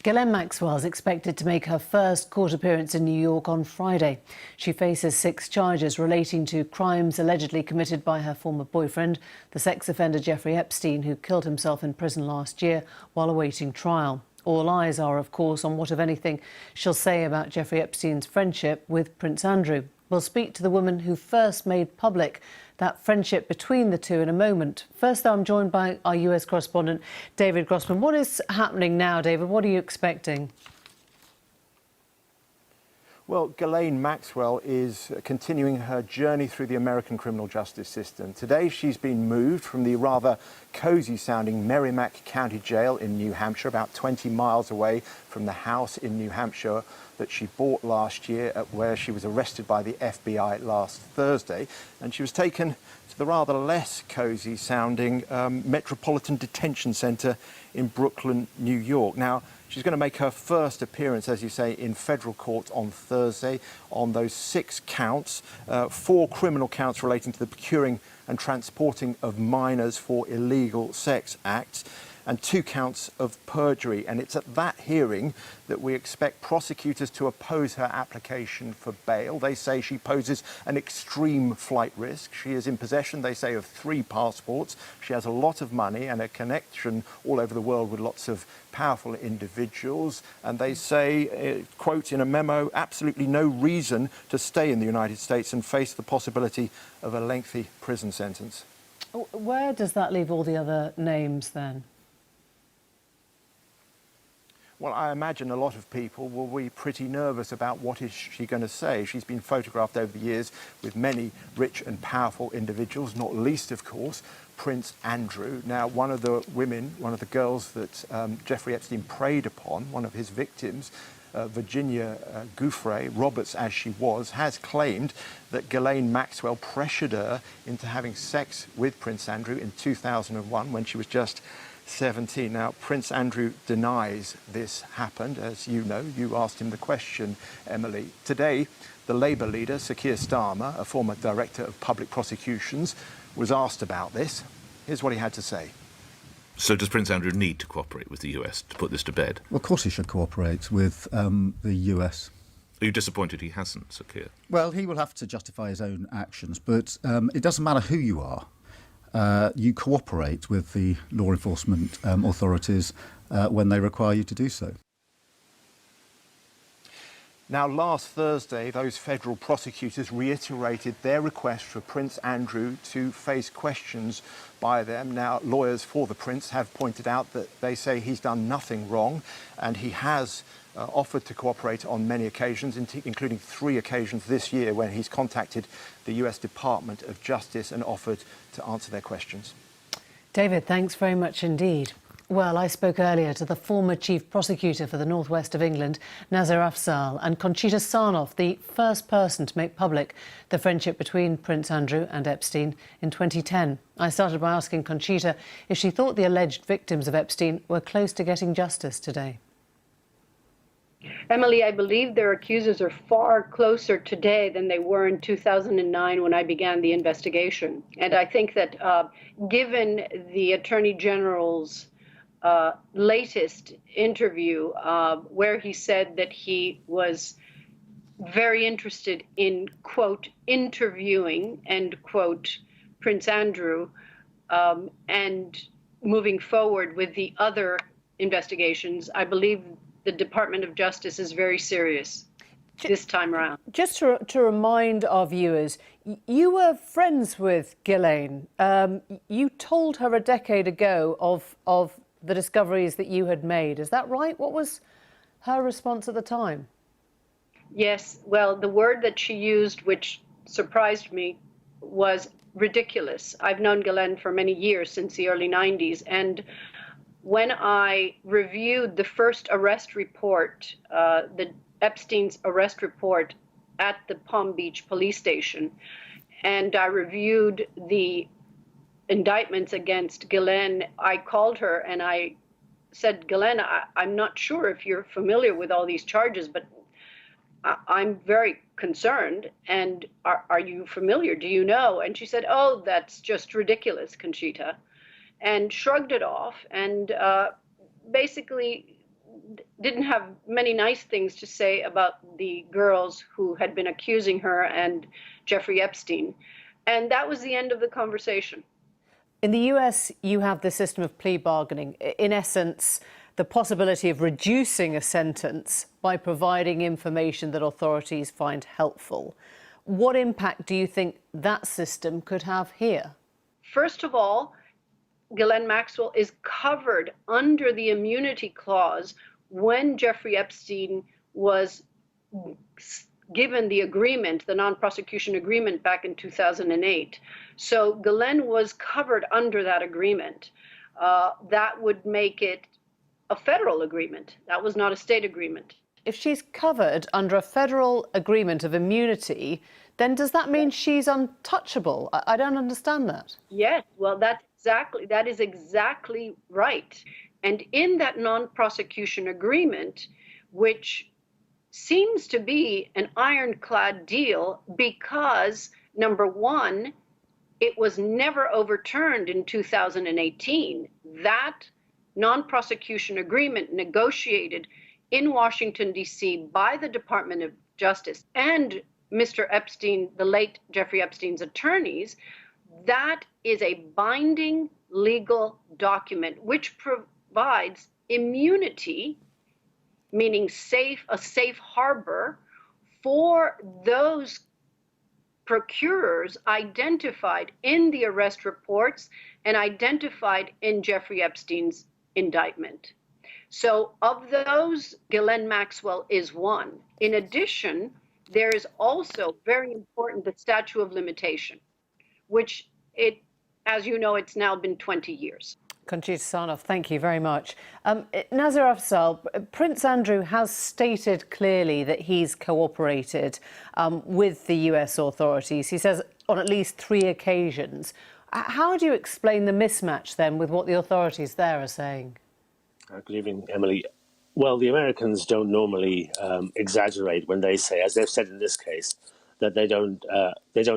Ghislaine Maxwell is expected to make her first court appearance in New York on Friday. She faces 6 charges relating to crimes allegedly committed by her former boyfriend, the sex offender Jeffrey Epstein, who killed himself in prison last year while awaiting trial. All eyes are, of course, on what, if anything, she'll say about Jeffrey Epstein's friendship with Prince Andrew. We'll speak to the woman who first made public that friendship between the two in a moment. First, though, I'm joined by our US correspondent, David Grossman. What is happening now, David? What are you expecting? Well, Ghislaine Maxwell is continuing her journey through the American criminal justice system. Today, she's been moved from the rather cosy-sounding Merrimack County Jail in New Hampshire, about 20 miles away from the house in New Hampshire that she bought last year, where she was arrested by the FBI last Thursday. And she was taken to the rather less cosy-sounding Metropolitan Detention Center in Brooklyn, New York. Now, she's going to make her first appearance, as you say, in federal court on Thursday on those 6 counts, 4 criminal counts relating to the procuring and transporting of minors for illegal sex acts, and 2 counts of perjury. And it's at that hearing that we expect prosecutors to oppose her application for bail. They say she poses an extreme flight risk. She is in possession, they say, of 3 passports. She has a lot of money and a connection all over the world with lots of powerful individuals. And they say, quote in a memo, absolutely no reason to stay in the United States and face the possibility of a lengthy prison sentence. Where does that leave all the other names then? Well, I imagine a lot of people will be pretty nervous about what is she going to say. She's been photographed over the years with many rich and powerful individuals, not least, of course, Prince Andrew. Now, one of the women, one of the girls that Jeffrey Epstein preyed upon, one of his victims, Virginia Giuffre, Roberts as she was, has claimed that Ghislaine Maxwell pressured her into having sex with Prince Andrew in 2001 when she was just 17. Now, Prince Andrew denies this happened. As you know, you asked him the question, Emily. Today, the Labour leader, Sir Keir Starmer, a former director of public prosecutions, was asked about this. Here's what he had to say. So does Prince Andrew need to cooperate with the US to put this to bed? Well, of course he should cooperate with the US. Are you disappointed he hasn't, Sir Keir? Well, he will have to justify his own actions, but it doesn't matter who you are. You cooperate with the law enforcement authorities when they require you to do so. Now, last Thursday, those federal prosecutors reiterated their request for Prince Andrew to face questions by them. Now, lawyers for the Prince have pointed out that they say he's done nothing wrong, and he has offered to cooperate on many occasions, including 3 occasions this year when he's contacted the US Department of Justice and offered to answer their questions. David, thanks very much indeed. Well, I spoke earlier to the former chief prosecutor for the northwest of England, Nazir Afzal, and Conchita Sarnoff, the first person to make public the friendship between Prince Andrew and Epstein in 2010. I started by asking Conchita if she thought the alleged victims of Epstein were close to getting justice today. Emily, I believe their accusers are far closer today than they were in 2009 when I began the investigation. And I think that given the Attorney General's latest interview, where he said that he was very interested in, quote, interviewing, end quote, Prince Andrew, and moving forward with the other investigations, I believe the Department of Justice is very serious this time around. Just to remind our viewers, you were friends with Ghislaine. You told her a decade ago of the discoveries that you had made. Is that right? What was her response at the time? Yes. Well, the word that she used, which surprised me, was ridiculous. I've known Ghislaine for many years, since the early 90s. And when I reviewed the first arrest report, the Epstein's arrest report at the Palm Beach police station, and I reviewed the indictments against Ghislaine, I called her and I said, Ghislaine, I'm not sure if you're familiar with all these charges, but I'm very concerned. And are you familiar? Do you know? And she said, oh, that's just ridiculous, Conchita, and shrugged it off. And basically, didn't have many nice things to say about the girls who had been accusing her and Jeffrey Epstein. And that was the end of the conversation. In the US, you have the system of plea bargaining. In essence, the possibility of reducing a sentence by providing information that authorities find helpful. What impact do you think that system could have here? First of all, Ghislaine Maxwell is covered under the immunity clause when Jeffrey Epstein was given the agreement, the non-prosecution agreement back in 2008. So Ghislaine was covered under that agreement. That would make it a federal agreement. That was not a state agreement. If she's covered under a federal agreement of immunity, then does that mean she's untouchable? I don't understand that. Yes, well, that is exactly right. And in that non-prosecution agreement, which seems to be an ironclad deal because, number one, it was never overturned in 2018. That non-prosecution agreement negotiated in Washington, D.C. by the Department of Justice and Mr. Epstein, the late Jeffrey Epstein's attorneys, that is a binding legal document which provides immunity, meaning a safe harbor for those procurers identified in the arrest reports and identified in Jeffrey Epstein's indictment. So of those, Ghislaine Maxwell is one. In addition, there is also very important the statute of limitation, which as you know, it's now been 20 years. Conchita Sarnoff, thank you very much. Nazir Afzal, Prince Andrew has stated clearly that he's cooperated with the US authorities. He says on at least 3 occasions. How do you explain the mismatch then with what the authorities there are saying? Good evening, Emily. Well, the Americans don't normally exaggerate when they say, as they've said in this case, that they don't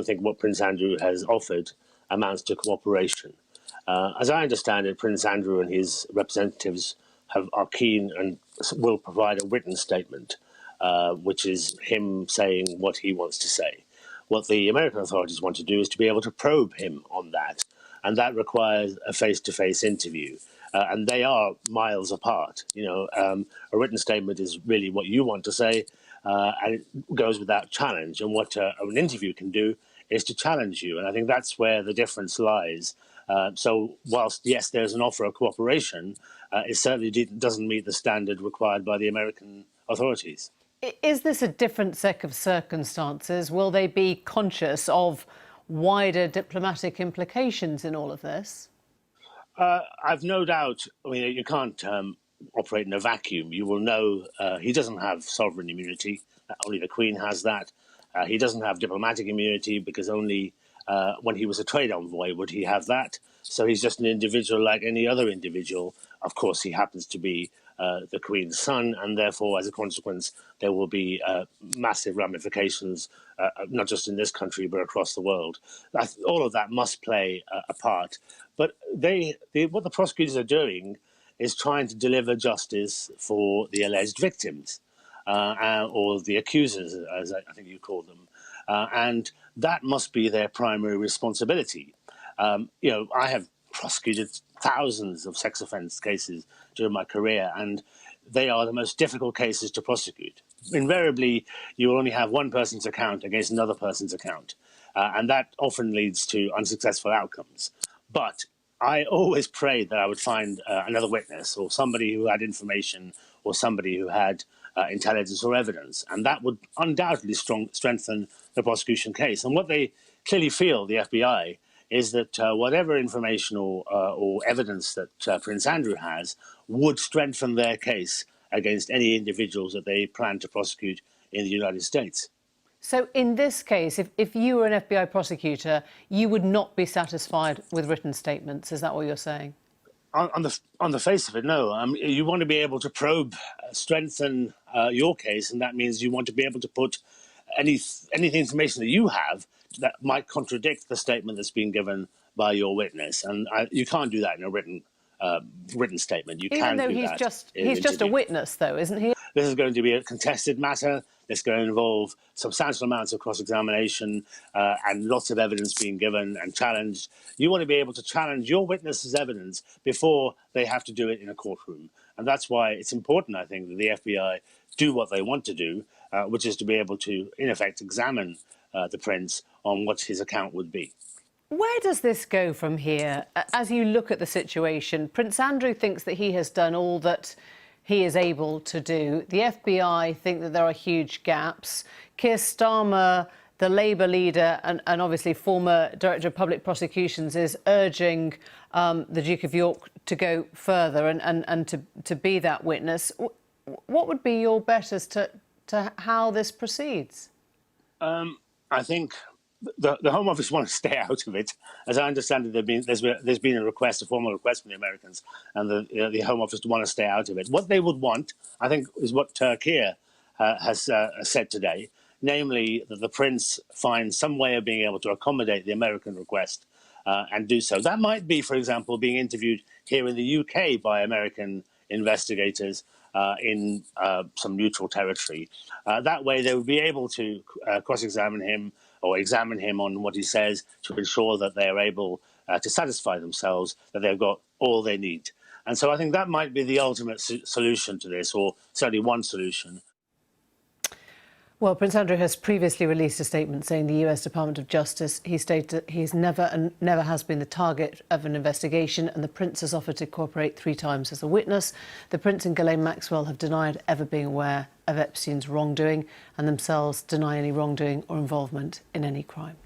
think what Prince Andrew has offered amounts to cooperation. As I understand it, Prince Andrew and his representatives are keen and will provide a written statement, which is him saying what he wants to say. What the American authorities want to do is to be able to probe him on that, and that requires a face-to-face interview. And they are miles apart. A written statement is really what you want to say, and it goes without challenge. And what an interview can do is to challenge you. And I think that's where the difference lies. So whilst, yes, there's an offer of cooperation, it certainly doesn't meet the standard required by the American authorities. Is this a different set of circumstances? Will they be conscious of wider diplomatic implications in all of this? I've no doubt. I mean, you can't operate in a vacuum. You will know he doesn't have sovereign immunity. Only the Queen has that. He doesn't have diplomatic immunity because only when he was a trade envoy would he have that. So he's just an individual like any other individual. Of course, he happens to be the Queen's son, and therefore, as a consequence, there will be massive ramifications, not just in this country, but across the world. All of that must play a part. But what the prosecutors are doing is trying to deliver justice for the alleged victims, or the accusers, as I think you call them. And that must be their primary responsibility. I have prosecuted thousands of sex offence cases during my career, and they are the most difficult cases to prosecute. Invariably, you will only have one person's account against another person's account, and that often leads to unsuccessful outcomes. But I always prayed that I would find another witness or somebody who had information or somebody who had intelligence or evidence, and that would undoubtedly strengthen the prosecution case. And what they clearly feel, the FBI, is that whatever information or evidence that Prince Andrew has would strengthen their case against any individuals that they plan to prosecute in the United States. So in this case, if you were an FBI prosecutor, you would not be satisfied with written statements. Is that what you're saying? On the face of it, no. You want to be able to probe, strengthen your case, and that means you want to be able to put any information that you have that might contradict the statement that's been given by your witness, and you can't do that in a written written statement. You Even can though do he's that. he's just a witness, though, isn't he? This is going to be a contested matter. It's going to involve substantial amounts of cross-examination and lots of evidence being given and challenged. You want to be able to challenge your witnesses' evidence before they have to do it in a courtroom. And that's why it's important, I think, that the FBI do what they want to do, which is to be able to, in effect, examine the prince on what his account would be. Where does this go from here? As you look at the situation, Prince Andrew thinks that he has done all that he is able to do. The FBI think that there are huge gaps. Keir Starmer, the Labour leader and obviously former Director of Public Prosecutions, is urging the Duke of York to go further and to be that witness. What would be your bet as to how this proceeds? I think the Home Office want to stay out of it. As I understand it, there's been a request, a formal request from the Americans, and the Home Office want to stay out of it. What they would want, I think, is what Keir has said today, namely that the Prince finds some way of being able to accommodate the American request and do so. That might be, for example, being interviewed here in the UK by American investigators in some neutral territory. That way they would be able to cross-examine him or examine him on what he says to ensure that they are able to satisfy themselves that they've got all they need. And so I think that might be the ultimate solution to this, or certainly one solution. Well, Prince Andrew has previously released a statement saying the US Department of Justice, he stated that he's never has been the target of an investigation, and the Prince has offered to cooperate 3 times as a witness. The Prince and Ghislaine Maxwell have denied ever being aware of Epstein's wrongdoing and themselves deny any wrongdoing or involvement in any crime.